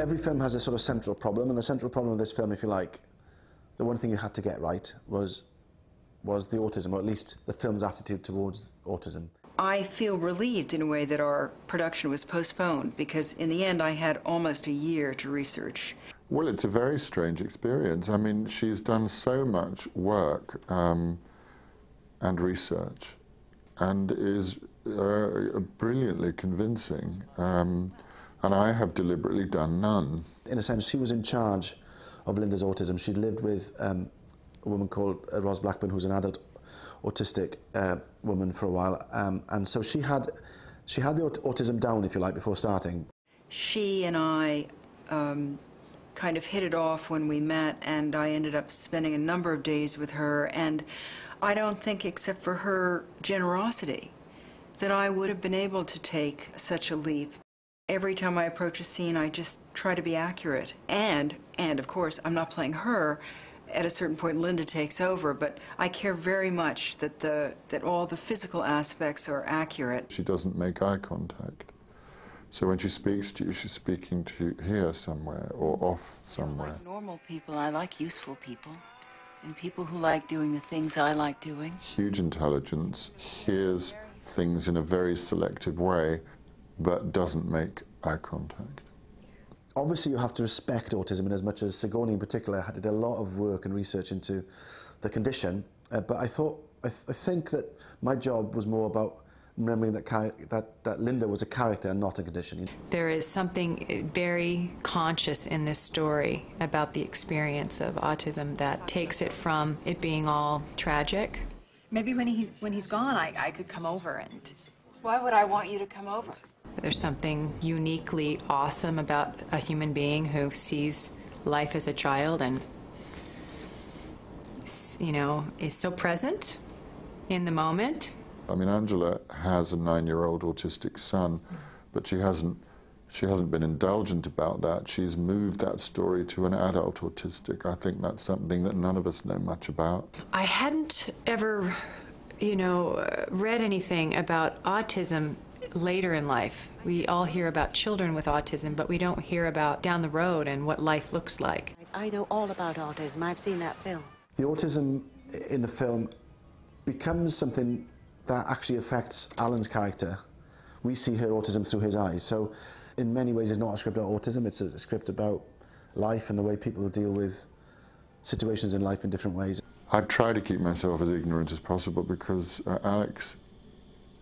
every film has a sort of central problem, and the central problem of this film, if you like, the one thing you had to get right was the autism, or at least the film's attitude towards autism. I feel relieved in a way that our production was postponed, because in the end I had almost a year to research. Well, it's a very strange experience. I mean, she's done so much work and research, and is brilliantly convincing, and I have deliberately done none. In a sense, she was in charge of Linda's autism. She'd lived with a woman called Ros Blackburn, who's an adult autistic woman for a while, and so she had the autism down, if you like, before starting. She and I kind of hit it off when we met, and I ended up spending a number of days with her, and I don't think, except for her generosity, that I would have been able to take such a leap. Every time I approach a scene, I just try to be accurate. And of course, I'm not playing her. At a certain point, Linda takes over, but I care very much that all the physical aspects are accurate. She doesn't make eye contact. So when she speaks to you, she's speaking to here somewhere or off somewhere. I don't like normal people. I like useful people. And people who like doing the things I like doing. Huge intelligence, hears things in a very selective way, but doesn't make eye contact. Obviously, you have to respect autism, in as much as Sigourney in particular did a lot of work and research into the condition. But I think that my job was more about remembering that Linda was a character and not a condition. There is something very conscious in this story about the experience of autism that takes it from it being all tragic. Maybe when he's gone, I could come over and... Why would I want you to come over? There's something uniquely awesome about a human being who sees life as a child and, you know, is so present in the moment. I mean, Angela has a 9-year-old autistic son, but she hasn't been indulgent about that. She's moved that story to an adult autistic. I think that's something that none of us know much about. I hadn't ever, you know, read anything about autism later in life. We all hear about children with autism, but we don't hear about down the road and what life looks like. I know all about autism. I've seen that film. The autism in the film becomes something that actually affects Alan's character. We see her autism through his eyes. So in many ways, it's not a script about autism, it's a script about life and the way people deal with situations in life in different ways. I've tried to keep myself as ignorant as possible because Alex,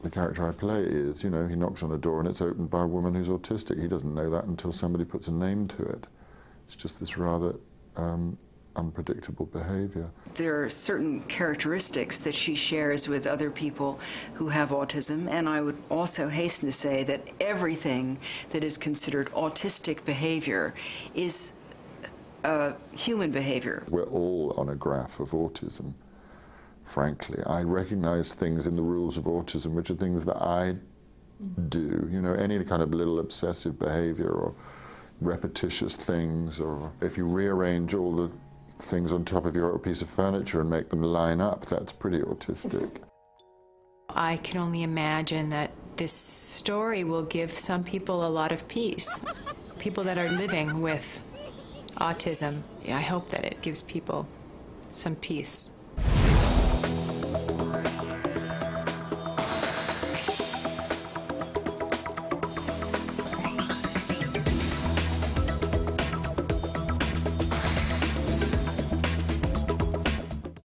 the character I play, is, you know, he knocks on a door and it's opened by a woman who's autistic. He doesn't know that until somebody puts a name to it. It's just this rather unpredictable behavior. There are certain characteristics that she shares with other people who have autism, and I would also hasten to say that everything that is considered autistic behavior is human behavior. We're all on a graph of autism, frankly. I recognize things in the rules of autism which are things that I do, you know, any kind of little obsessive behavior or repetitious things, or if you rearrange all the things on top of your piece of furniture and make them line up, that's pretty autistic. I can only imagine that this story will give some people a lot of peace. People that are living with autism, I hope that it gives people some peace.